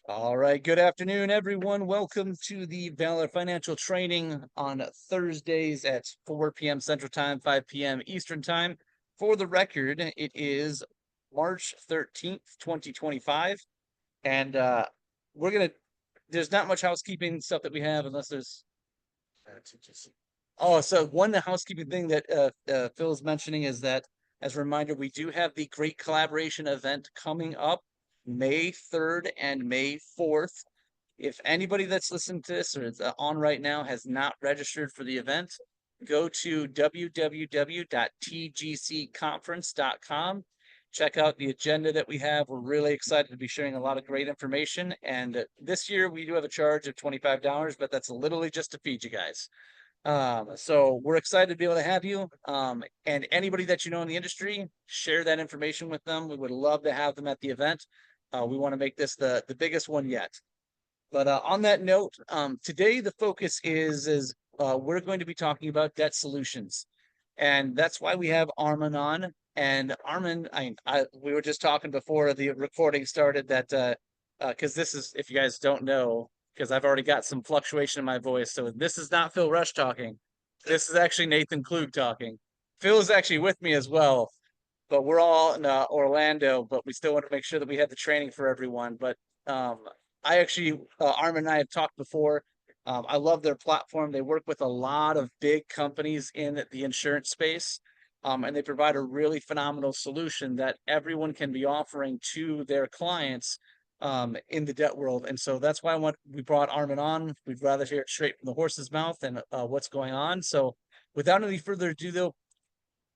All right. Good afternoon, everyone. Welcome to the Valor Financial Training on Thursdays at 4 p.m. Central Time, 5 p.m. Eastern Time. For the record, it is March 13th, 2025. And we're going to, there's not much housekeeping stuff that we have unless there's, oh, so one housekeeping thing that Phil's mentioning is that, as a reminder, we do have the Great Collaboration event coming up May 3rd and May 4th. If anybody that's listening to this or is on right now has not registered for the event, go to www.tgcconference.com. Check out the agenda that we have. We're really excited to be sharing a lot of great information. And this year we do have a charge of $25, but that's literally just to feed you guys. So we're excited to be able to have you. And anybody that you know in the industry, share that information with them. We would love to have them at the event. We want to make this the biggest one yet. But on that note, today the focus is we're going to be talking about debt solutions, and that's why we have Armin on. And Armin, we were just talking before the recording started that because this is, if you guys don't know, because I've already got some fluctuation in my voice, so this is not Phil Rush talking. This is actually Nathan Klug talking. Phil is actually with me as well, but we're all in Orlando, but we still want to make sure that we have the training for everyone. But um, I actually, Armin and I have talked before. I love their platform. They work with a lot of big companies in the insurance space, and they provide a really phenomenal solution that everyone can be offering to their clients in the debt world. And so that's why we brought Armin on. We'd rather hear it straight from the horse's mouth and what's going on. So without any further ado, though,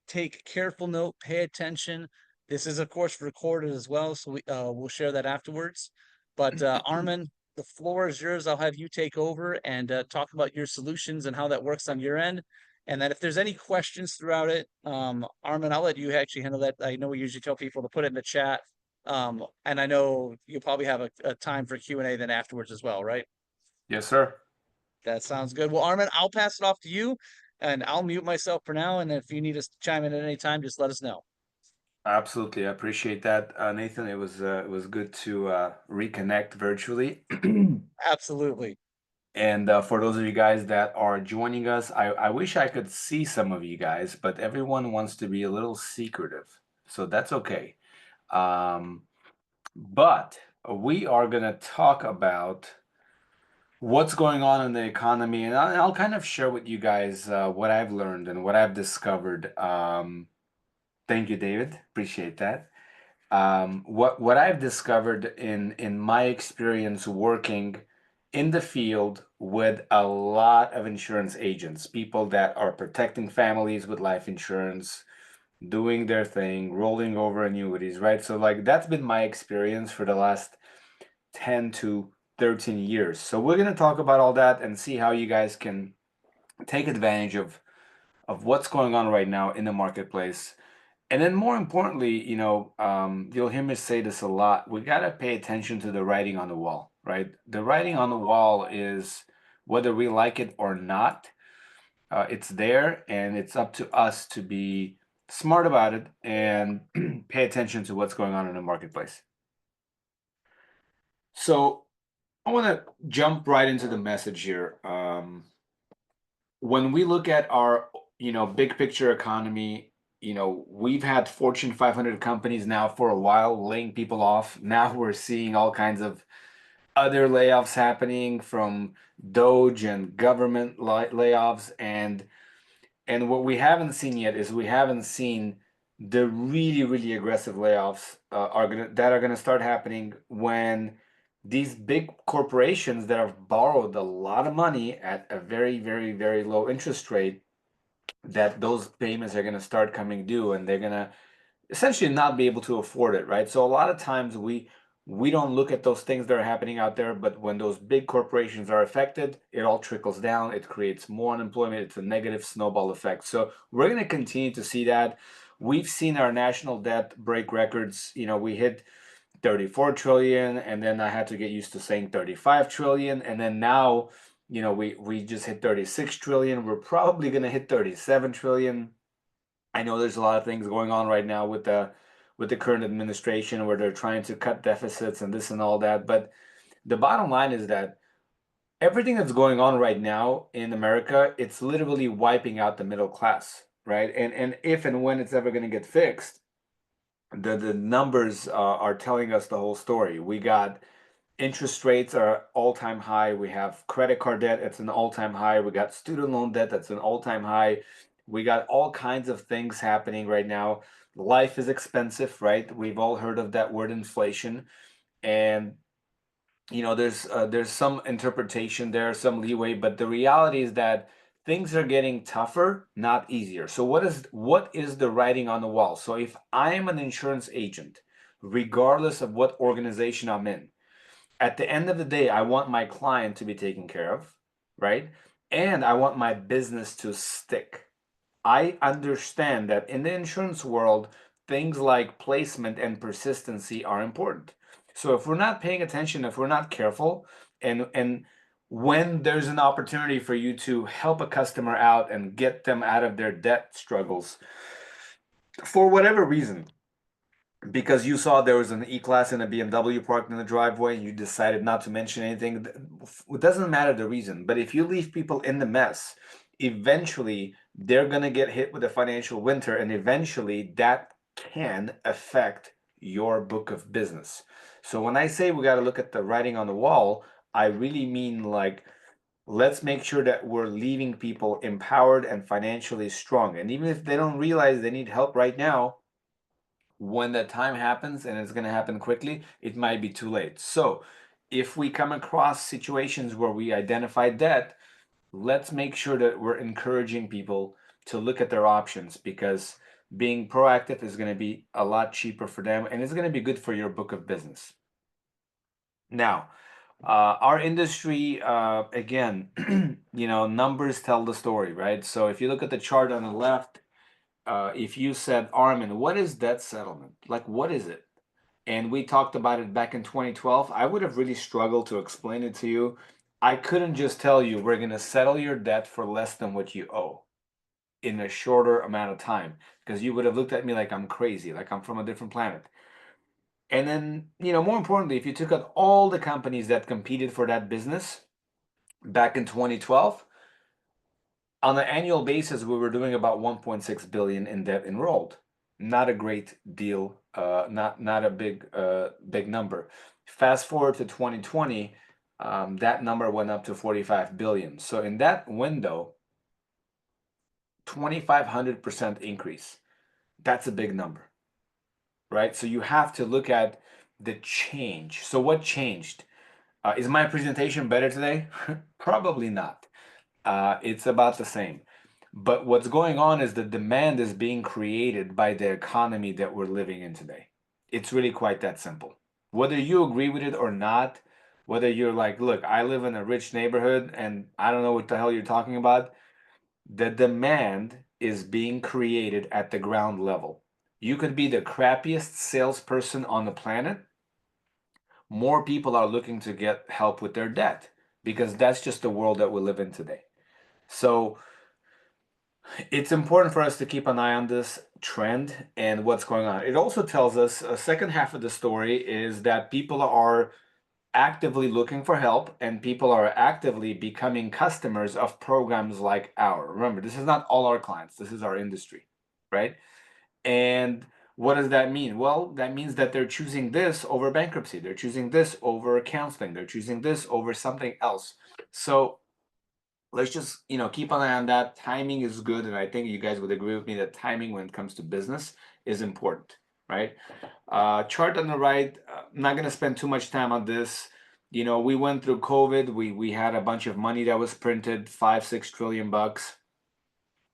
take careful note, pay attention. This is, of course, recorded as well, so we'll share that afterwards. But Armin, the floor is yours. I'll have you take over and talk about your solutions and how that works on your end. And then if there's any questions throughout it, Armin, I'll let you actually handle that. I know we usually tell people to put it in the chat. And I know you'll probably have a time for Q&A then afterwards as well, right? Yes, sir. That sounds good. Well, Armin, I'll pass it off to you and I'll mute myself for now. And if you need us to chime in at any time, just let us know. Absolutely. I appreciate that, Nathan. It was good to reconnect virtually. Absolutely. And for those of you guys that are joining us, I wish I could see some of you guys, but everyone wants to be a little secretive. So that's okay. Um, but we are going to talk about what's going on in the economy, and I'll kind of share with you guys what I've learned and what I've discovered. Thank you, David. Appreciate that. What I've discovered in my experience working in the field with a lot of insurance agents, people that are protecting families with life insurance, doing their thing, rolling over annuities, right? So like that's been my experience for the last 10 to 13 years. So we're going to talk about all that and see how you guys can take advantage of what's going on right now in the marketplace. And then more importantly, you'll hear me say this a lot. We got to pay attention to the writing on the wall, right? The writing on the wall is whether we like it or not, it's there, and it's up to us to be smart about it and pay attention to what's going on in the marketplace. So I want to jump right into the message here. When we look at our, big picture economy, we've had Fortune 500 companies now for a while laying people off. Now we're seeing all kinds of other layoffs happening from Doge and government layoffs, and what we haven't seen yet is we haven't seen the really really aggressive layoffs are gonna start happening when these big corporations that have borrowed a lot of money at a very very very low interest rate, that those payments are going to start coming due, and they're going to essentially not be able to afford it, right? So a lot of times we don't look at those things that are happening out there, but when those big corporations are affected, it all trickles down. It creates more unemployment. It's a negative snowball effect. So we're going to continue to see that. We've seen our national debt break records. We hit 34 trillion, and then I had to get used to saying 35 trillion, and then now we just hit 36 trillion. We're probably going to hit 37 trillion. I know there's a lot of things going on right now with the current administration where they're trying to cut deficits and this and all that, but the bottom line is that everything that's going on right now in America, it's literally wiping out the middle class, right? And if and when it's ever going to get fixed, the numbers are telling us the whole story. We got interest rates are all-time high. We have credit card debt that's an all-time high. We got student loan debt that's an all-time high. We got all kinds of things happening right now. Life is expensive, right? We've all heard of that word inflation. And there's some interpretation there, some leeway, but the reality is that things are getting tougher, not easier. So what is the writing on the wall? So if I am an insurance agent, regardless of what organization I'm in, at the end of the day, I want my client to be taken care of, right? And I want my business to stick. I understand that in the insurance world, things like placement and persistency are important. So if we're not paying attention, if we're not careful, and when there's an opportunity for you to help a customer out and get them out of their debt struggles, for whatever reason, because you saw there was an E-Class and a BMW parked in the driveway and you decided not to mention anything, it doesn't matter the reason. But if you leave people in the mess, eventually they're going to get hit with a financial winter, and eventually that can affect your book of business. So when I say we got to look at the writing on the wall, I really mean like, let's make sure that we're leaving people empowered and financially strong. And even if they don't realize they need help right now, when that time happens, and it's going to happen quickly, it might be too late. So if we come across situations where we identify debt, let's make sure that we're encouraging people to look at their options, because being proactive is going to be a lot cheaper for them, and it's going to be good for your book of business. Now, our industry, again, numbers tell the story, right? So if you look at the chart on the left, if you said, Armin, what is debt settlement? Like, what is it? And we talked about it back in 2012. I would have really struggled to explain it to you. I couldn't just tell you we're going to settle your debt for less than what you owe in a shorter amount of time, because you would have looked at me like I'm crazy, like I'm from a different planet. And then, more importantly, if you took out all the companies that competed for that business back in 2012, on an annual basis, we were doing about 1.6 billion in debt enrolled. Not a great deal, not a big number. Fast forward to 2020, that number went up to 45 billion. So in that window, 2,500% increase. That's a big number, right? So you have to look at the change. So what changed? Is my presentation better today? Probably not. It's about the same. But what's going on is the demand is being created by the economy that we're living in today. It's really quite that simple. Whether you agree with it or not, whether you're like, look, I live in a rich neighborhood and I don't know what the hell you're talking about, the demand is being created at the ground level. You could be the crappiest salesperson on the planet. More people are looking to get help with their debt, because that's just the world that we live in today. So it's important for us to keep an eye on this trend and what's going on. It also tells us a second half of the story is that people are actively looking for help, and people are actively becoming customers of programs like ours. Remember, this is not all our clients, this is our industry, right? And what does that mean? Well, that means that they're choosing this over bankruptcy, they're choosing this over counseling, they're choosing this over something else. So let's just keep an eye on that. Timing is good, and I think you guys would agree with me that timing when it comes to business is important, right? Chart on the right, I'm not going to spend too much time on this. We went through COVID. We had a bunch of money that was printed, 5-6 trillion bucks.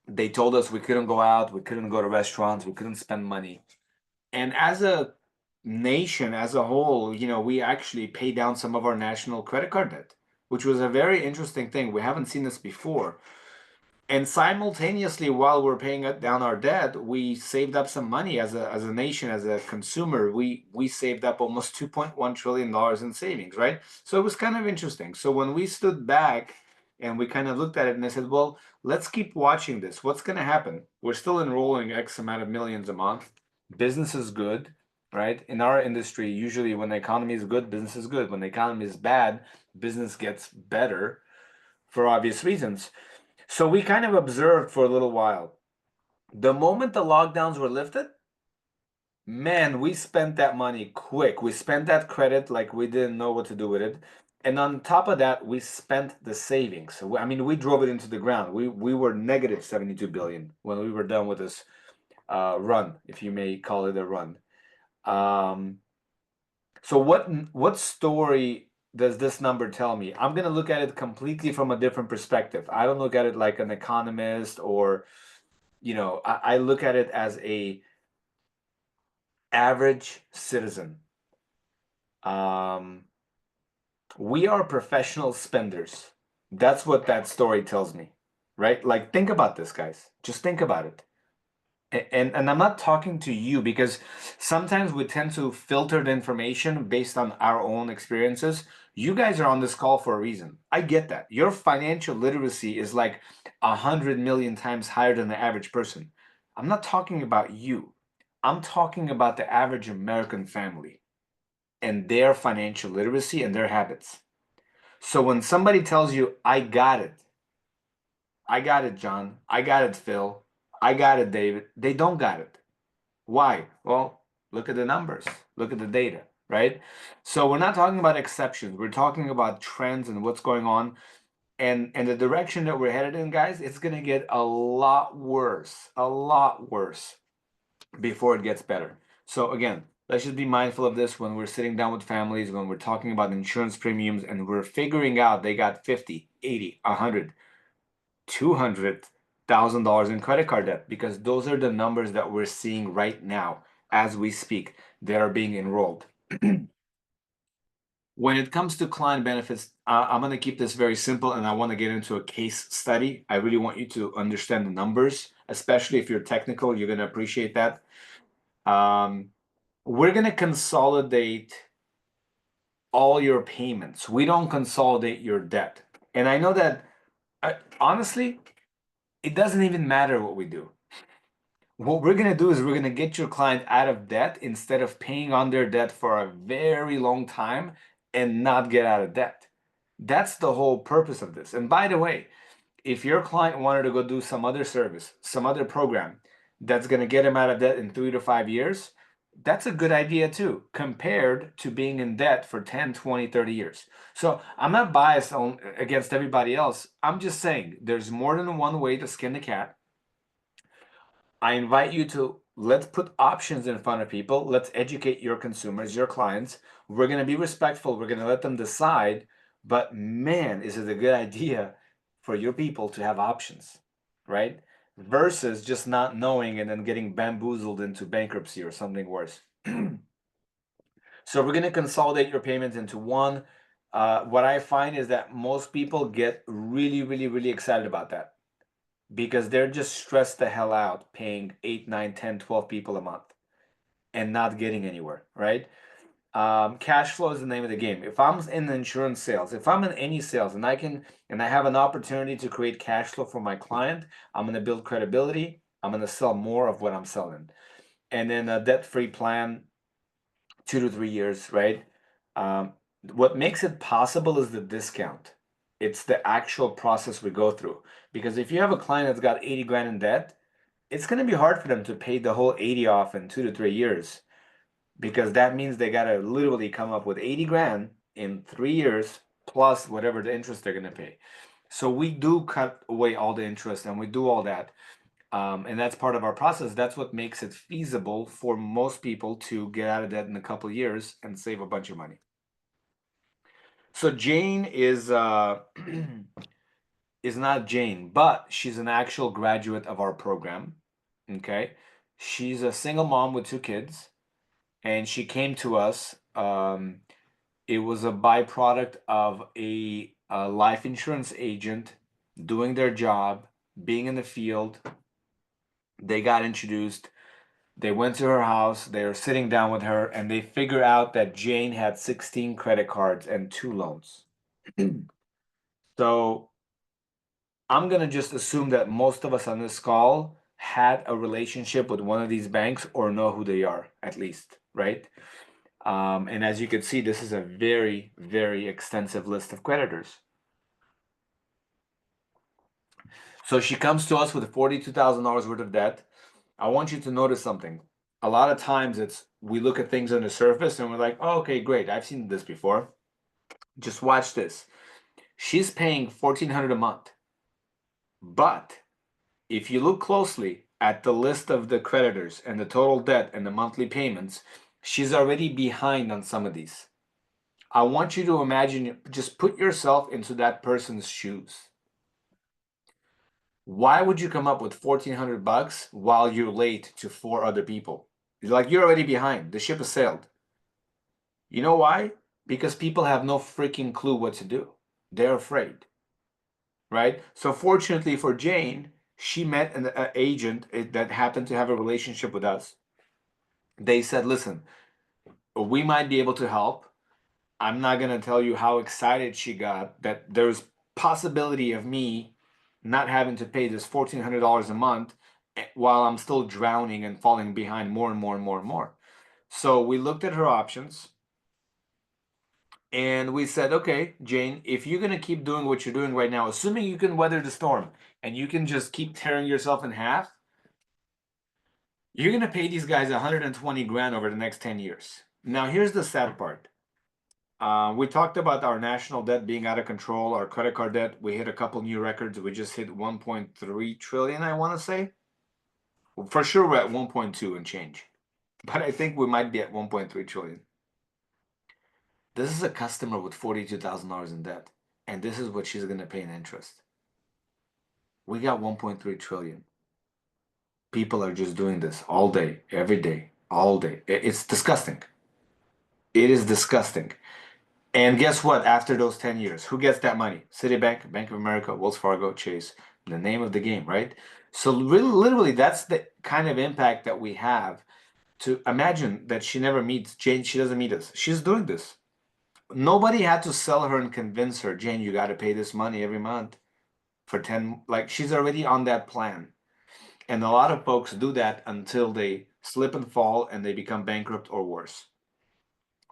They told us we couldn't go out, we couldn't go to restaurants, we couldn't spend money. And as a nation, as a whole, we actually paid down some of our national credit card debt, which was a very interesting thing. We haven't seen this before. And simultaneously, while we're paying down our debt, we saved up some money as a nation, as a consumer. We saved up almost $2.1 trillion in savings, right? So it was kind of interesting. So when we stood back and we kind of looked at it, and I said, well, let's keep watching this. What's going to happen? We're still enrolling X amount of millions a month. Business is good. right? In our industry, usually when the economy is good, business is good. When the economy is bad, business gets better for obvious reasons. So we kind of observed for a little while. The moment the lockdowns were lifted, man, we spent that money quick. We spent that credit like we didn't know what to do with it. And on top of that, we spent the savings. So, I mean, we drove it into the ground. We were negative 72 billion when we were done with this run, if you may call it a run. Um, so what story does this number tell me? I'm gonna look at it completely from a different perspective. I don't look at it like an economist or, I look at it as a average citizen. Um, we are professional spenders. That's what that story tells me, right? Like, think about this, guys. Just think about it. And I'm not talking to you because sometimes we tend to filter the information based on our own experiences. You guys are on this call for a reason. I get that. Your financial literacy is like 100 million times higher than the average person. I'm not talking about you. I'm talking about the average American family and their financial literacy and their habits. So when somebody tells you, I got it, John, I got it, Phil, I got it, David, they don't got it. Why? Well, look at the numbers, look at the data, right? So we're not talking about exceptions, we're talking about trends and what's going on. And the direction that we're headed in, guys, it's gonna get a lot worse before it gets better. So again, let's just be mindful of this when we're sitting down with families, when we're talking about insurance premiums and we're figuring out they got 50, 80, 100, $200,000 in credit card debt, because those are the numbers that we're seeing right now as we speak that are being enrolled. When it comes to client benefits, I'm going to keep this very simple and I want to get into a case study. I really want you to understand the numbers, especially if you're technical, you're going to appreciate that. We're going to consolidate all your payments. We don't consolidate your debt. And I know that, honestly, it doesn't even matter what we do. What we're going to do is we're going to get your client out of debt instead of paying on their debt for a very long time and not get out of debt. That's the whole purpose of this. And by the way, if your client wanted to go do some other service, some other program that's going to get him out of debt in 3 to 5 years, that's a good idea too, compared to being in debt for 10, 20, 30 years. So I'm not biased against everybody else. I'm just saying there's more than one way to skin the cat. I invite you to, let's put options in front of people. Let's educate your consumers, your clients. We're going to be respectful. We're going to let them decide. But man, is it a good idea for your people to have options, right? Versus just not knowing and then getting bamboozled into bankruptcy or something worse. So we're going to consolidate your payments into one. What I find is that most people get really, really, really excited about that because they're just stressed the hell out paying 8, 9, 10, 12 people a month and not getting anywhere, right? Cash flow is the name of the game. If I'm in insurance sales, if I'm in any sales and I have an opportunity to create cash flow for my client, I'm going to build credibility. I'm going to sell more of what I'm selling. And then a debt-free plan, 2 to 3 years, right? What makes it possible is the discount. It's the actual process we go through. Because if you have a client that's got 80 grand in debt, it's going to be hard for them to pay the whole 80 off in 2 to 3 years. Because that means they got to literally come up with 80 grand in 3 years plus whatever the interest they're going to pay. So we do cut away all the interest and we do all that. And that's part of our process. That's what makes it feasible for most people to get out of debt in a couple of years and save a bunch of money. So Jane is is not Jane, but she's an actual graduate of our program. Okay, she's a single mom with 2 kids, and she came to us. It was a byproduct of a life insurance agent doing their job, being in the field. They got introduced. They went to her house, they were sitting down with her, and they figure out that Jane had 16 credit cards and 2 loans. So I'm going to just assume that most of us on this call had a relationship with one of these banks or know who they are, at least, right? And as you can see, this is a very, very extensive list of creditors. So she comes to us with $42,000 worth of debt. I want you to notice something. A lot of times we look at things on the surface and we're like, oh, okay, great. I've seen this before. Just watch this. She's paying $1,400 a month. But if you look closely at the list of the creditors and the total debt and the monthly payments, she's already behind on some of these. I want you to imagine, just put yourself into that person's shoes. Why would you come up with $1,400 while you're late to 4 other people? Like, you're already behind. The ship has sailed. You know why? Because people have no freaking clue what to do. They're afraid, right? So fortunately for Jane, she met an agent that happened to have a relationship with us. They said, listen, we might be able to help. I'm not going to tell you how excited she got that there's possibility of me not having to pay this $1,400 a month while I'm still drowning and falling behind more and more and more and more. So we looked at her options and we said, okay, Jane, if you're going to keep doing what you're doing right now, assuming you can weather the storm and you can just keep tearing yourself in half, you're going to pay these guys 120 grand over the next 10 years. Now, here's the sad part. We talked about our national debt being out of control, our credit card debt. We hit a couple new records. We just hit 1.3 trillion, I want to say. Well, for sure, we're at 1.2 and change. But I think we might be at 1.3 trillion. This is a customer with $42,000 in debt. And this is what she's going to pay in interest. We got 1.3 trillion. People are just doing this all day, every day, all day. It's disgusting. It is disgusting. And guess what? After those 10 years, who gets that money? Citibank, Bank of America, Wells Fargo, Chase. The name of the game, right? So really, literally, that's the kind of impact that we have. To imagine that she never meets Jane, she doesn't meet us. She's doing this. Nobody had to sell her and convince her, Jane, you got to pay this money every month for 10. Like, she's already on that plan. And a lot of folks do that until they slip and fall and they become bankrupt or worse,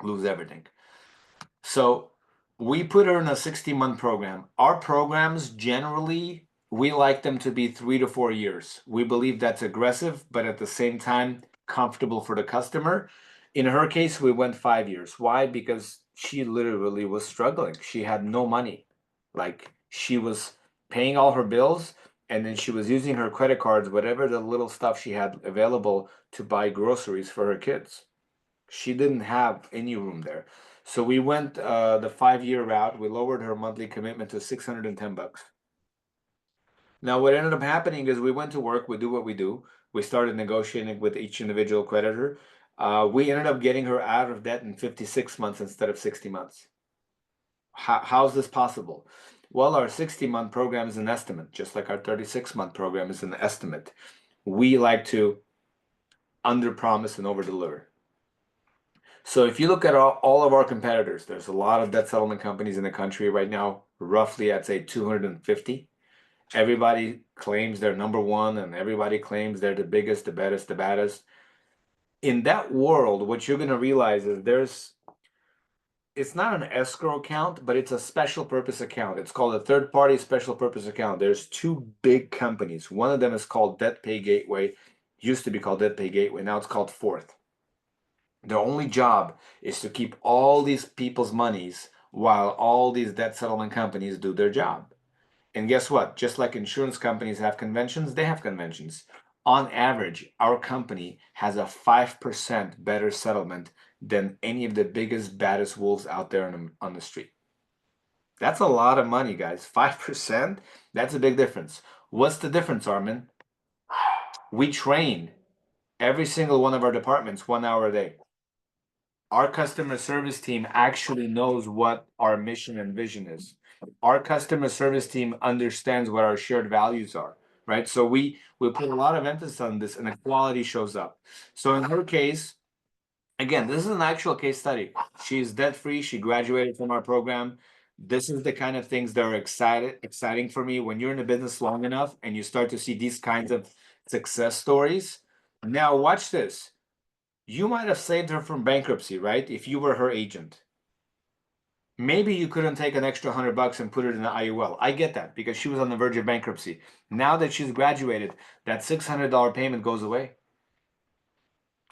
lose everything. So we put her in a 60-month program. Our programs generally, we like them to be 3 to 4 years. We believe that's aggressive, but at the same time, comfortable for the customer. In her case, we went 5 years. Why? Because she literally was struggling. She had no money. Like, she was paying all her bills, and then she was using her credit cards, whatever the little stuff she had available, to buy groceries for her kids. She didn't have any room there. So we went the 5-year route. We lowered her monthly commitment to $610. Now, what ended up happening is we went to work. We do what we do. We started negotiating with each individual creditor. We ended up getting her out of debt in 56 months instead of 60 months. How's this possible? Well, our 60-month program is an estimate, just like our 36-month program is an estimate. We like to under-promise and over-deliver. So if you look at all of our competitors, there's a lot of debt settlement companies in the country right now, roughly I'd say 250. Everybody claims they're number one and everybody claims they're the biggest, the baddest, the baddest. In that world, what you're going to realize is it's not an escrow account, but it's a special purpose account. It's called a third party special purpose account. There's 2 big companies. One of them is called Debt Pay Gateway. Used to be called Debt Pay Gateway. Now it's called Fourth. Their only job is to keep all these people's monies while all these debt settlement companies do their job. And guess what? Just like insurance companies have conventions, they have conventions. On average, our company has a 5% better settlement than any of the biggest, baddest wolves out there on the street. That's a lot of money, guys. 5%? That's a big difference. What's the difference, Armin? We train every single one of our departments 1 hour a day. Our customer service team actually knows what our mission and vision is. Our customer service team understands what our shared values are, right? So we put a lot of emphasis on this and the quality shows up. So in her case, again, this is an actual case study. She's debt-free. She graduated from our program. This is the kind of things that are exciting for me. When you're in the business long enough and you start to see these kinds of success stories. Now, watch this. You might have saved her from bankruptcy, right? If you were her agent. Maybe you couldn't take an extra $100 and put it in the IUL. I get that because she was on the verge of bankruptcy. Now that she's graduated, that $600 payment goes away.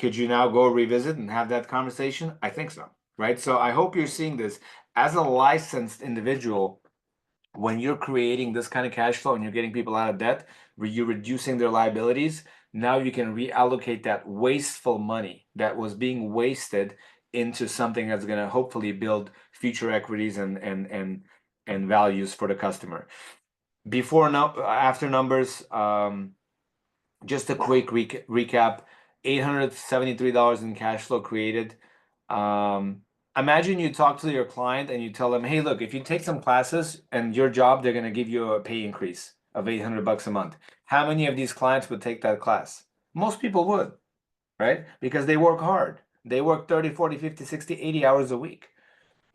Could you now go revisit and have that conversation? I think so, right? So I hope you're seeing this as a licensed individual. When you're creating this kind of cash flow and you're getting people out of debt, you're reducing their liabilities. Now you can reallocate that wasteful money that was being wasted into something that's going to hopefully build future equities and values for the customer. After numbers, just a quick recap: $873 in cash flow created. Imagine you talk to your client and you tell them, hey, look, if you take some classes and your job, they're going to give you a pay increase of $800 a month. How many of these clients would take that class? Most people would, right? Because they work hard. They work 30, 40, 50, 60, 80 hours a week.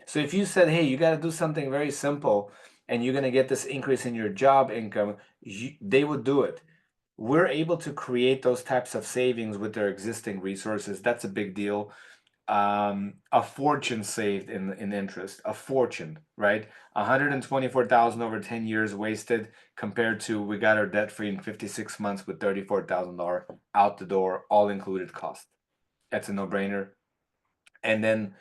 So if you said, hey, you got to do something very simple and you're going to get this increase in your job income, they would do it. We're able to create those types of savings with their existing resources. That's a big deal. A fortune saved in interest, a fortune, right? 124,000 over 10 years wasted compared to we got our debt free in 56 months with $34,000 out the door, all included cost. That's a no-brainer. And then,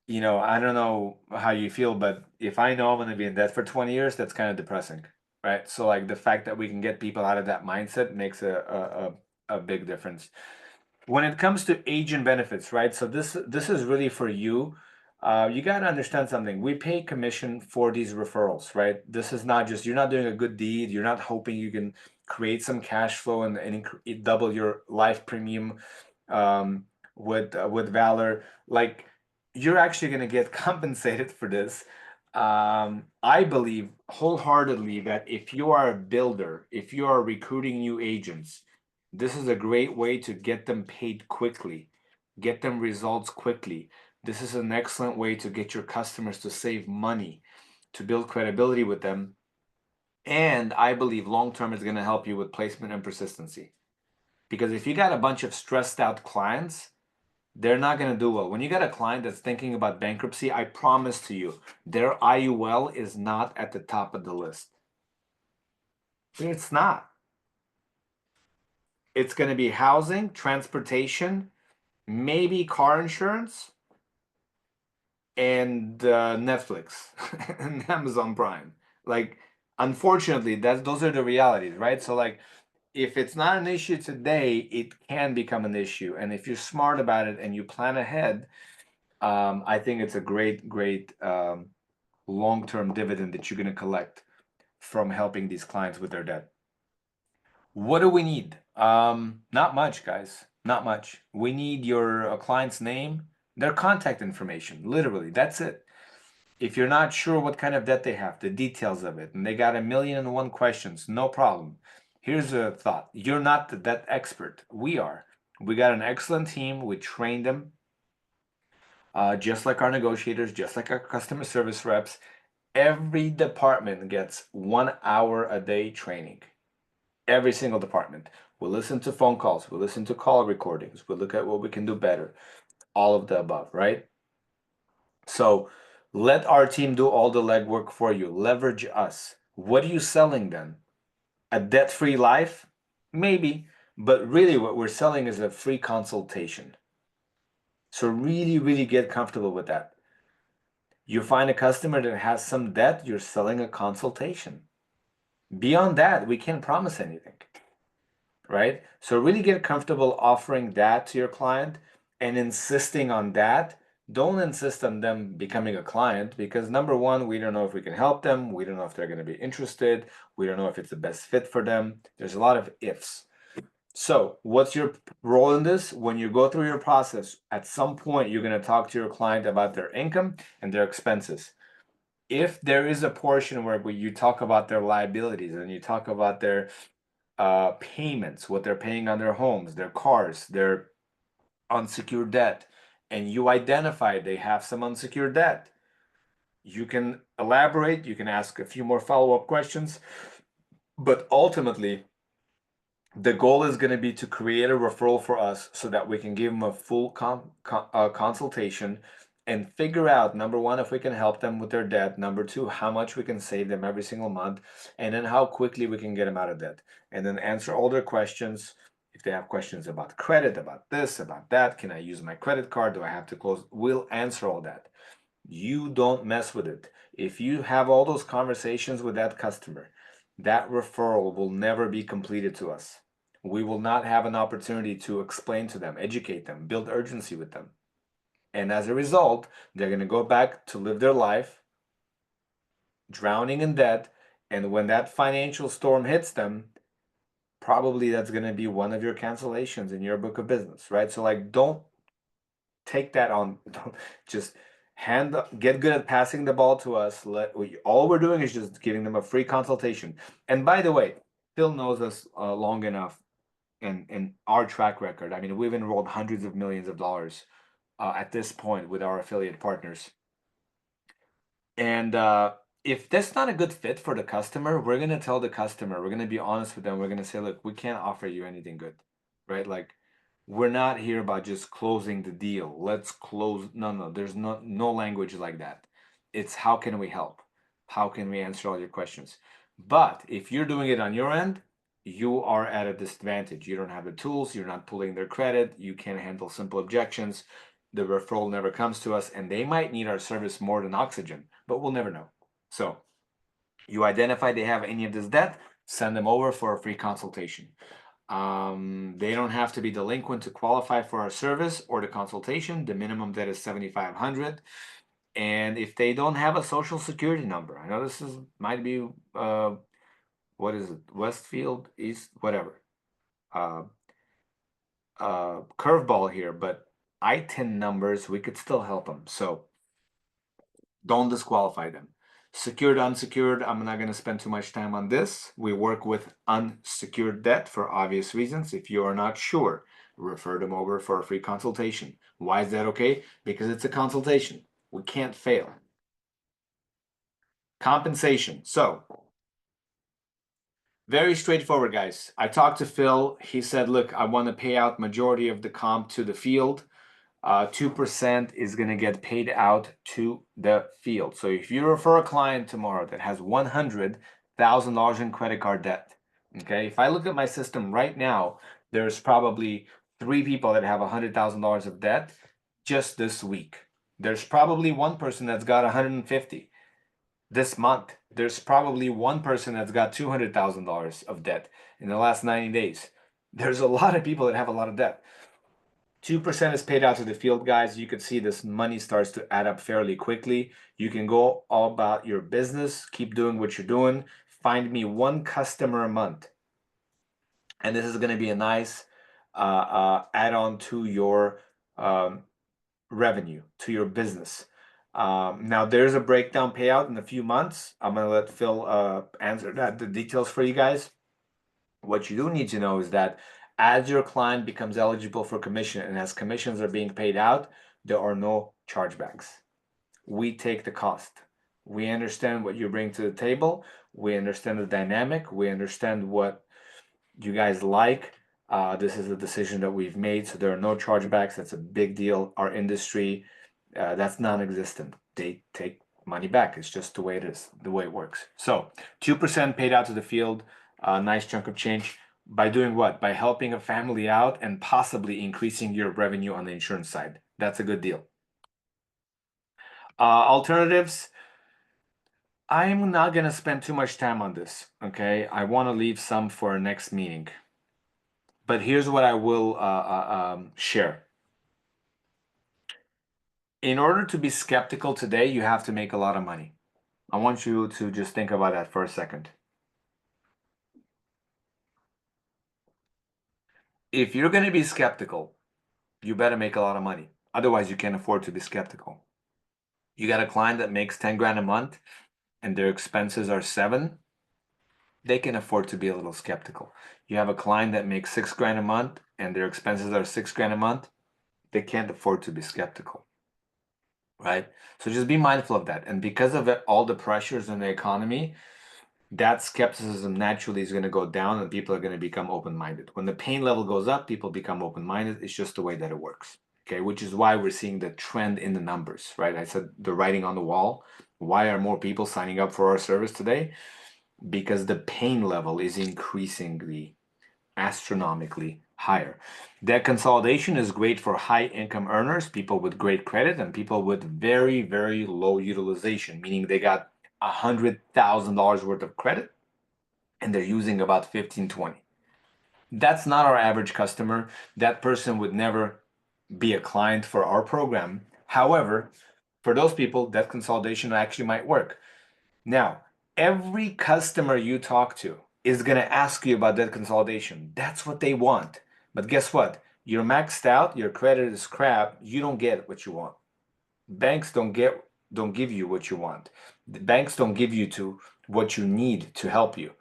I don't know how you feel, but if I know I'm going to be in debt for 20 years, that's kind of depressing, right? So like the fact that we can get people out of that mindset makes a big difference. When it comes to agent benefits, right? So this is really for you. You got to understand something. We pay commission for these referrals, right? This is not just, you're not doing a good deed. You're not hoping you can create some cash flow and double your life premium with Valor. Like, you're actually going to get compensated for this. I believe wholeheartedly that if you are a builder, if you are recruiting new agents, this is a great way to get them paid quickly, get them results quickly. This is an excellent way to get your customers to save money, to build credibility with them. And I believe long term is going to help you with placement and persistency. Because if you got a bunch of stressed out clients, they're not going to do well. When you got a client that's thinking about bankruptcy, I promise to you, their IUL is not at the top of the list. It's not. It's going to be housing, transportation, maybe car insurance, and Netflix and Amazon Prime. Like, unfortunately, those are the realities, right? So like, if it's not an issue today, it can become an issue. And if you're smart about it and you plan ahead, I think it's a great long-term dividend that you're going to collect from helping these clients with their debt. What do we need? Not much, guys. Not much. We need your client's name, their contact information, literally. That's it. If you're not sure what kind of debt they have, the details of it, and they got 1,000,001 questions, no problem. Here's a thought. You're not the debt expert. We are. We got an excellent team. We train them, just like our negotiators, just like our customer service reps. Every department gets 1 hour a day training. Every single department. We'll listen to phone calls. We'll listen to call recordings. We'll look at what we can do better. All of the above, right? So let our team do all the legwork for you. Leverage us. What are you selling then? A debt-free life? Maybe. But really what we're selling is a free consultation. So really get comfortable with that. You find a customer that has some debt, you're selling a consultation. Beyond that, we can't promise anything, right? So really get comfortable offering that to your client and insisting on that. Don't insist on them becoming a client because number one, we don't know if we can help them. We don't know if they're going to be interested. We don't know if it's the best fit for them. There's a lot of ifs. So what's your role in this? When you go through your process, at some point, you're going to talk to your client about their income and their expenses. If there is a portion where you talk about their liabilities and you talk about their payments, what they're paying on their homes, their cars, their unsecured debt, and you identify they have some unsecured debt, you can elaborate, you can ask a few more follow-up questions, but ultimately, The goal is going to be to create a referral for us so that we can give them a full consultation and figure out, number one, if we can help them with their debt, number two, how much we can save them every single month, and then how quickly we can get them out of debt, and then answer all their questions. If they have questions about credit, about this, about that, can I use my credit card? Do I have to close? We'll answer all that. You don't mess with it. If you have all those conversations with that customer, that referral will never be completed to us. We will not have an opportunity to explain to them, educate them, build urgency with them. And as a result, they're going to go back to live their life, drowning in debt. And when that financial storm hits them, probably that's going to be one of your cancellations in your book of business, right? So, like, don't take that on. Don't just get good at passing the ball to us. All we're doing is just giving them a free consultation. And by the way, Phil knows us long enough in our track record. I mean, we've enrolled hundreds of millions of dollars at this point with our affiliate partners. And if that's not a good fit for the customer, we're going to tell the customer, we're going to be honest with them. We're going to say, look, we can't offer you anything good, right? Like, we're not here about just closing the deal. Let's close. No, there's no language like that. It's how can we help? How can we answer all your questions? But if you're doing it on your end, you are at a disadvantage. You don't have the tools. You're not pulling their credit. You can't handle simple objections. The referral never comes to us, and they might need our service more than oxygen, but we'll never know. So you identify they have any of this debt, send them over for a free consultation. They don't have to be delinquent to qualify for our service or the consultation. The minimum debt is $7,500. And if they don't have a social security number, I know this is might be what is it, Westfield, East, whatever, uh, curveball here, but ITIN numbers, we could still help them. So don't disqualify them. Secured, unsecured, I'm not going to spend too much time on this. We work with unsecured debt for obvious reasons. If you are not sure, refer them over for a free consultation. Why is that okay? Because it's a consultation. We can't fail. Compensation. So, very straightforward, guys. I talked to Phil. He said, look, I want to pay out majority of the comp to the field. 2% is going to get paid out to the field. So if you refer a client tomorrow that has $100,000 in credit card debt, okay, if I look at my system right now, there's probably 3 people that have $100,000 of debt just this week. There's probably one person that's got 150 this month. There's probably one person that's got $200,000 of debt in the last 90 days. There's a lot of people that have a lot of debt. 2% is paid out to the field guys. You could see this money starts to add up fairly quickly. You can go all about your business, keep doing what you're doing. Find me one customer a month. And this is going to be a nice add-on to your revenue, to your business. Now, there's a breakdown payout in a few months. I'm going to let Phil answer the details for you guys. What you do need to know is that as your client becomes eligible for commission and as commissions are being paid out, there are no chargebacks. We take the cost. We understand what you bring to the table. We understand the dynamic. We understand what you guys like. This is a decision that we've made, so there are no chargebacks. That's a big deal. Our industry, that's non-existent. They take money back. It's just the way it is, the way it works. So 2% paid out to the field, a nice chunk of change. By doing what? By helping a family out and possibly increasing your revenue on the insurance side. That's a good deal. Alternatives. I'm not going to spend too much time on this, okay? I want to leave some for our next meeting. But here's what I will share. In order to be skeptical today, you have to make a lot of money. I want you to just think about that for a second. If you're going to be skeptical, you better make a lot of money. Otherwise, you can't afford to be skeptical. You got a client that makes 10 grand a month and their expenses are 7, they can afford to be a little skeptical. You have a client that makes 6 grand a month and their expenses are 6 grand a month, they can't afford to be skeptical. Right? So just be mindful of that. And because of it, all the pressures in the economy, that skepticism naturally is going to go down and people are going to become open-minded. When the pain level goes up, people become open-minded. It's just the way that it works. Okay, which is why we're seeing the trend in the numbers, right? I said the writing on the wall. Why are more people signing up for our service today? Because the pain level is increasingly astronomically higher. Debt consolidation is great for high income earners, people with great credit, and people with very, very low utilization, meaning they got $100,000 worth of credit and they're using about 15, 20. That's not our average customer. That person would never be a client for our program. However, for those people, debt consolidation actually might work. Now, every customer you talk to is going to ask you about debt consolidation. That's what they want. But guess what? You're maxed out, your credit is crap, you don't get what you want. Banks don't give you what you want. The banks don't give you to what you need to help you.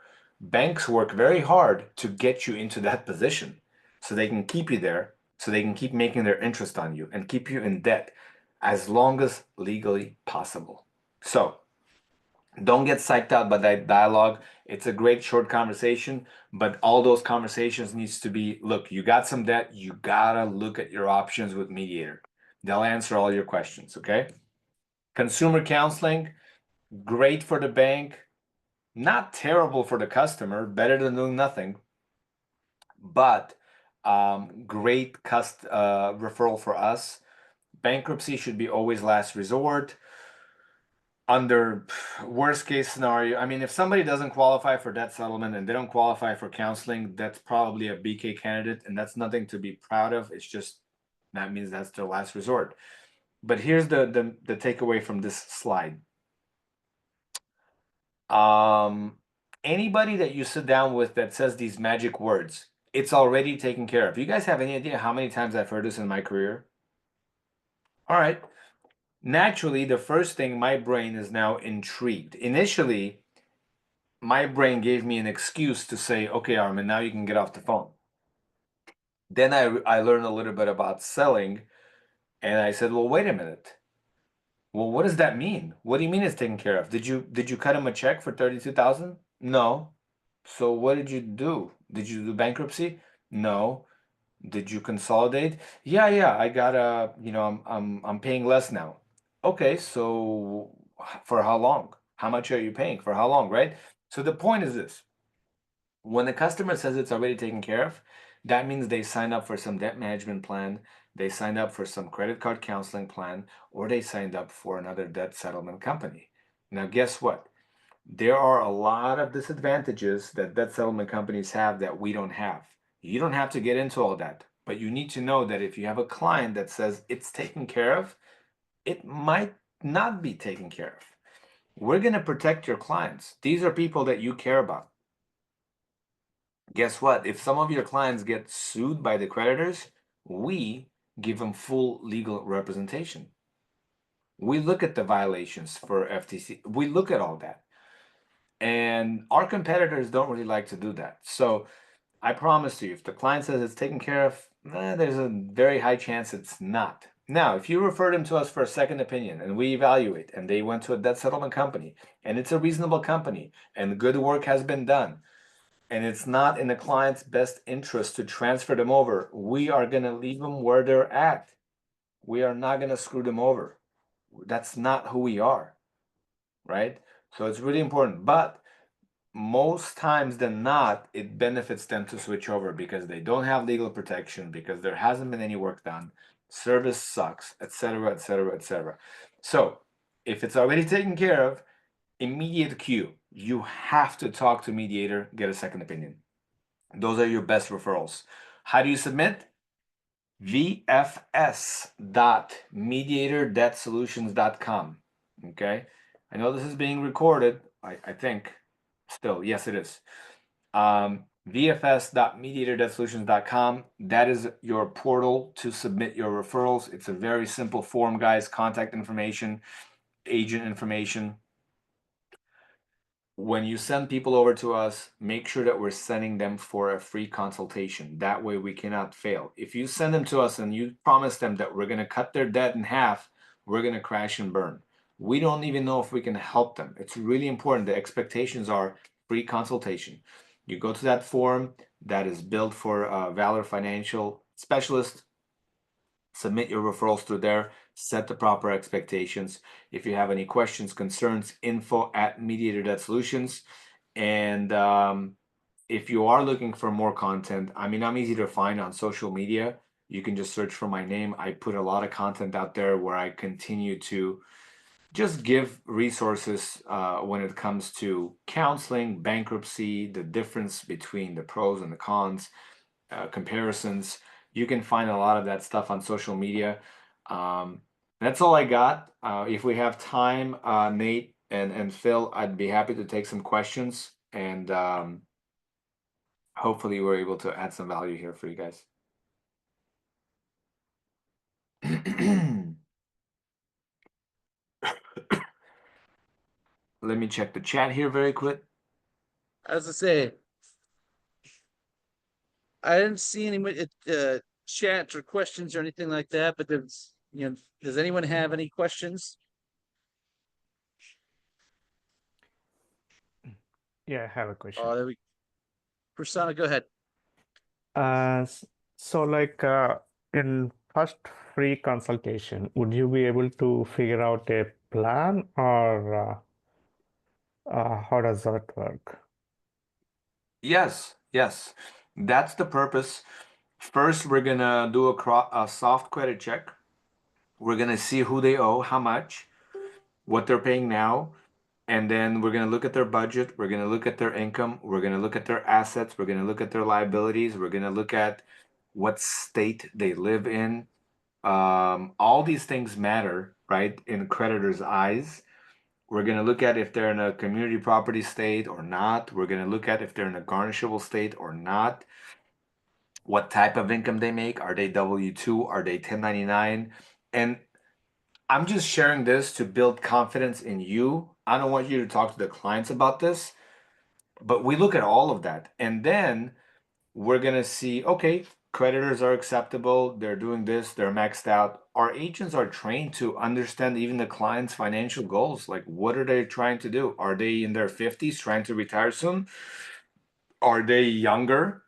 Banks work very hard to get you into that position so they can keep you there, so they can keep making their interest on you and keep you in debt as long as legally possible. So, don't get psyched out by that dialogue. It's a great short conversation, but all those conversations needs to be, look, you got some debt, you gotta look at your options with Mediator. They'll answer all your questions, okay? Consumer counseling, great for the bank, not terrible for the customer, better than doing nothing, but great referral for us. Bankruptcy should be always last resort. Under worst case scenario, I mean, if somebody doesn't qualify for debt settlement and they don't qualify for counseling, that's probably a BK candidate, and that's nothing to be proud of. It's just that means that's their last resort. But here's the takeaway from this slide. Um, Anybody that you sit down with that says these magic words, it's already taken care of. You guys have any idea how many times I've heard this in my career? All right. Naturally, the first thing, my brain is now intrigued. Initially, my brain gave me an excuse to say, okay, Armin, now you can get off the phone. Then I learned a little bit about selling, and I said, well, wait a minute. Well, what does that mean? What do you mean it's taken care of? Did you cut him a check for 32,000? No. So what did you do? Did you do bankruptcy? No. Did you consolidate? Yeah, yeah, I got I'm paying less now. Okay, so for how long? How much are you paying? For how long, right? So the point is this. When the customer says it's already taken care of, that means they signed up for some debt management plan, they signed up for some credit card counseling plan, or they signed up for another debt settlement company. Now, guess what? There are a lot of disadvantages that debt settlement companies have that we don't have. You don't have to get into all that, but you need to know that if you have a client that says it's taken care of, it might not be taken care of. We're going to protect your clients. These are people that you care about. Guess what? If some of your clients get sued by the creditors, we give them full legal representation. We look at the violations for FTC. We look at all that. And our competitors don't really like to do that. So I promise you, if the client says it's taken care of, there's a very high chance it's not. Now, if you refer them to us for a second opinion and we evaluate and they went to a debt settlement company and it's a reasonable company and good work has been done, and it's not in the client's best interest to transfer them over, we are going to leave them where they're at. We are not going to screw them over. That's not who we are, right? So it's really important. But most times than not, it benefits them to switch over because they don't have legal protection, because there hasn't been any work done, service sucks, etc., etc., etc. So if it's already taken care of, immediate cue. You have to talk to Mediator, get a second opinion. Those are your best referrals. How do you submit? vfs.mediatordebtsolutions.com. Okay. I know this is being recorded. I think still, yes, it is. vfs.mediatordebtsolutions.com. That is your portal to submit your referrals. It's a very simple form, guys. Contact information, agent information. When you send people over to us, make sure that we're sending them for a free consultation. That way we cannot fail. If you send them to us and you promise them that we're going to cut their debt in half, we're going to crash and burn. We don't even know if we can help them. It's really important. The expectations are free consultation. You go to that form that is built for Valor Financial Specialist, submit your referrals through there, set the proper expectations. If you have any questions, concerns, info@mediator.solutions. And if you are looking for more content, I mean, I'm easy to find on social media. You can just search for my name. I put a lot of content out there where I continue to just give resources when it comes to counseling, bankruptcy, the difference between the pros and the cons, comparisons. You can find a lot of that stuff on social media. Um, that's all I got. If we have time, Nate and Phil, I'd be happy to take some questions, and hopefully we're able to add some value here for you guys. Let me check the chat here very quick. As I say, I didn't see any chats or questions or anything like that, but does anyone have any questions? Yeah, I have a question. Oh, Prasanna, go ahead. Uh, s- so like in first free consultation, would you be able to figure out a plan or how does that work? Yes, yes, that's the purpose. First, we're gonna do a soft credit check. We're gonna see who they owe, how much, what they're paying now, and then we're gonna look at their budget. We're gonna look at their income. We're gonna look at their assets. We're gonna look at their liabilities. We're gonna look at what state they live in. All these things matter, right, in creditors' eyes. We're going to look at if they're in a community property state or not. We're going to look at if they're in a garnishable state or not. What type of income they make. Are they W-2? Are they 1099? And I'm just sharing this to build confidence in you. I don't want you to talk to the clients about this, but we look at all of that. And then we're gonna see, okay, creditors are acceptable, they're doing this, they're maxed out. Our agents are trained to understand even the client's financial goals. Like, what are they trying to do? Are they in their 50s trying to retire soon? Are they younger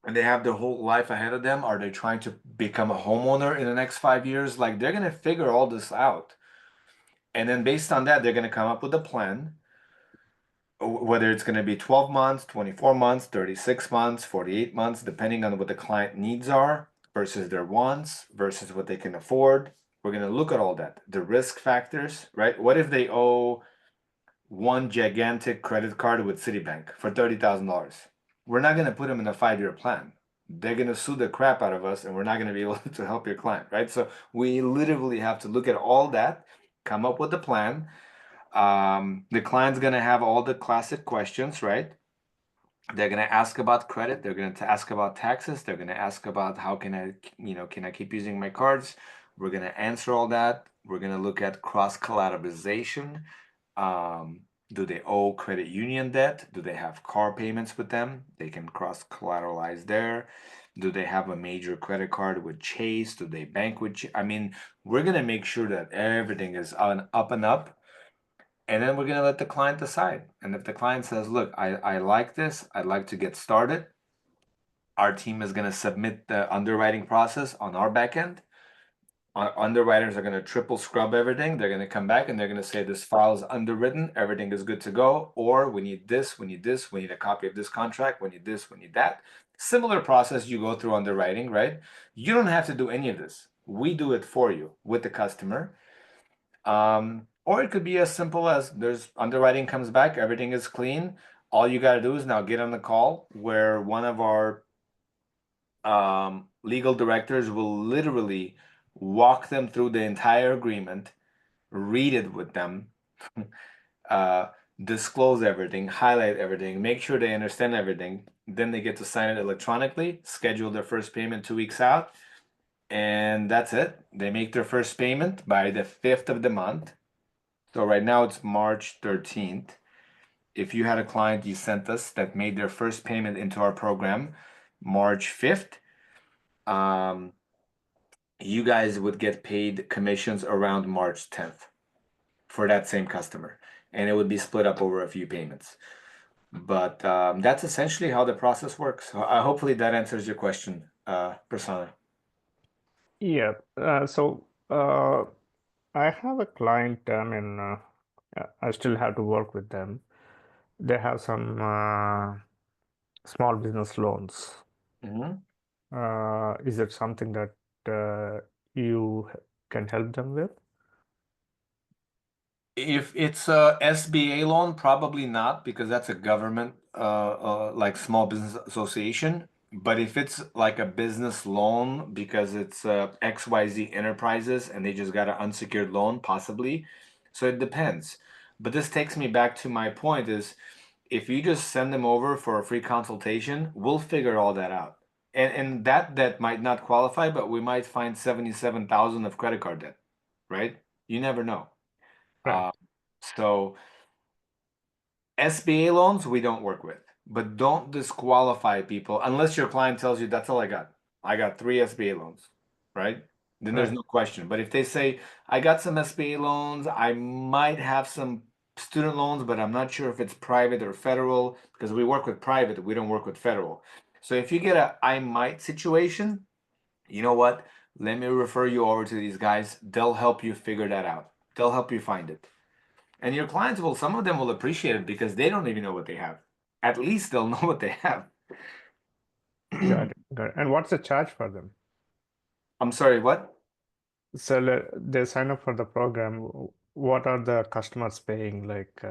and they have their whole life ahead of them? Are they trying to become a homeowner in the next 5 years? Like, they're gonna figure all this out. And then based on that, they're gonna come up with a plan, whether it's going to be 12 months, 24 months, 36 months, 48 months, depending on what the client needs are versus their wants versus what they can afford. We're going to look at all that. The risk factors, right? What if they owe one gigantic credit card with Citibank for $30,000? We're not going to put them in a 5-year plan. They're going to sue the crap out of us and we're not going to be able to help your client, right? So we literally have to look at all that, come up with a plan. The client's gonna have all the classic questions, right? They're gonna ask about credit. They're gonna ask about taxes. They're gonna ask about how can can I keep using my cards? We're gonna answer all that. We're gonna look at cross collateralization. Do they owe credit union debt? Do they have car payments with them? They can cross collateralize there. Do they have a major credit card with Chase? Do they bank with? I mean, we're gonna make sure that everything is on up and up, and then we're going to let the client decide. And if the client says, look, I like this, I'd like to get started, our team is going to submit the underwriting process on our back end. Our underwriters are going to triple scrub everything. They're going to come back and they're going to say this file is underwritten, everything is good to go, or we need this, we need this, we need a copy of this contract, we need this, we need that. Similar process you go through underwriting, right? You don't have to do any of this. We do it for you with the customer. Or it could be as simple as there's underwriting comes back, everything is clean. All you got to do is now get on the call where one of our legal directors will literally walk them through the entire agreement, read it with them, uh, disclose everything, highlight everything, make sure they understand everything. Then they get to sign it electronically, schedule their first payment 2 weeks out, and that's it. They make their first payment by the 5th of the month. So right now it's March 13th. If you had a client you sent us that made their first payment into our program March 5th, you guys would get paid commissions around March 10th for that same customer. And it would be split up over a few payments. But that's essentially how the process works. So, hopefully that answers your question, Prasanna. Yeah. I have a client. I mean, I still have to work with them. They have some small business loans. Mm-hmm. Is it something that you can help them with? If it's a SBA loan, probably not because that's a government, like small business association. But if it's like a business loan because it's XYZ Enterprises and they just got an unsecured loan, possibly. So it depends. But this takes me back to my point is if you just send them over for a free consultation, we'll figure all that out. And that debt might not qualify, but we might find 77,000 of credit card debt, right? You never know. Right. Uh, so SBA loans we don't work with, but don't disqualify people unless your client tells you that's all I got. I got 3 SBA loans, right? Then there's Right. no question. But if they say I got some SBA loans, I might have some student loans, but I'm not sure if it's private or federal because we work with private, we don't work with federal. So if you get a I might situation, you know what? Let me refer you over to these guys. They'll help you figure that out. They'll help you find it. And your clients will, some of them will appreciate it because they don't even know what they have. At least they'll know what they have. Got it. Got it. And what's the charge for them? I'm sorry, what? So they sign up for the program. What are the customers paying? Like,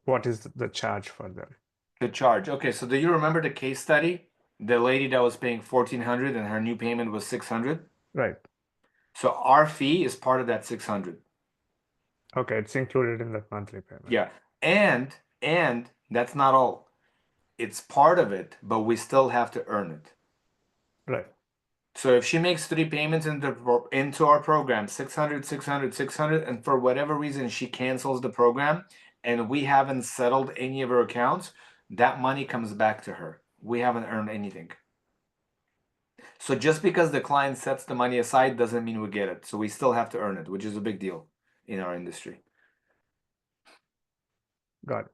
what is the charge for them? The charge. Okay, so do you remember the case study? The lady that was paying 1,400 and her new payment was 600. Right. So our fee is part of that 600. Okay, it's included in that monthly payment. Yeah. And that's not all. It's part of it, but we still have to earn it. Right. So if she makes 3 payments into our program, 600, 600, 600, and for whatever reason she cancels the program and we haven't settled any of her accounts, that money comes back to her. We haven't earned anything. So just because the client sets the money aside doesn't mean we get it. So we still have to earn it, which is a big deal in our industry. Got it.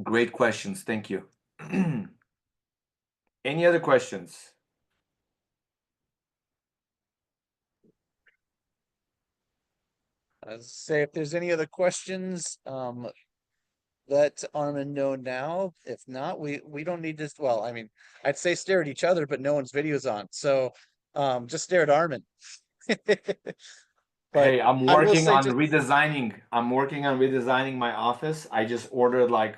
Great questions. Thank you. Any other questions? I'd say if there's any other questions, let Armin know now. If not, we don't need this. Well, I mean, I'd say stare at each other, but no one's video's on. So just stare at Armin. But Hey, I'm I will working say on just redesigning. I'm working on redesigning my office. I just ordered like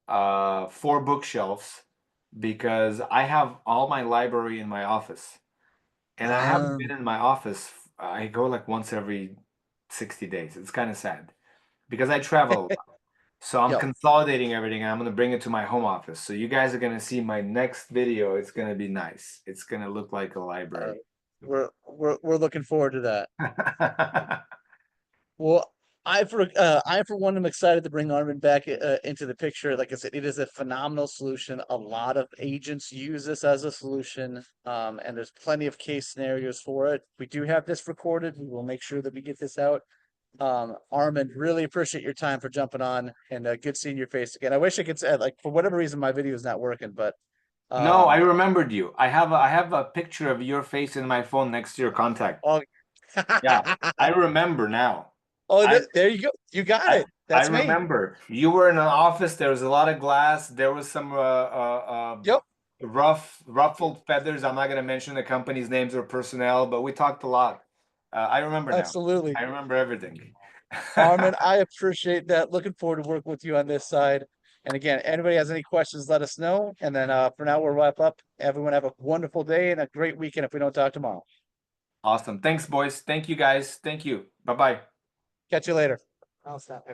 4 bookshelves because I have all my library in my office. And I haven't been in my office. I go like once every 60 days. It's kind of sad because I travel a lot. So I'm yep. consolidating everything and I'm going to bring it to my home office. So you guys are going to see my next video. It's going to be nice. It's going to look like a Uh, library. we're looking forward to that. Well, I for one am excited to bring Armin back into the picture. Like I said, it is a phenomenal solution. A lot of agents use this as a solution, and there's plenty of case scenarios for it. We do have this recorded. We will make sure that we get this out. Armin, really appreciate your time for jumping on, and good seeing your face again. I wish I could say like for whatever reason my video is not working, but No, I um, remembered you. I have a picture of your face in my phone next to your contact. oh, Yeah, I remember now. oh, I there you go. You got I it. I That's me. remember you were in an office. There was a lot of glass. There was some Yep, ruffled feathers. I'm not gonna mention the company's names or personnel, but we talked a lot. I remember now. absolutely. I remember everything. Armin, I appreciate that. Looking forward to working with you on this side. And again, anybody has any questions, let us know. And then for now, we'll wrap up. Everyone have a wonderful day and a great weekend if we don't talk tomorrow. Awesome. Thanks, boys. Thank you, guys. Thank you. Bye bye. Catch you later. I'll stop.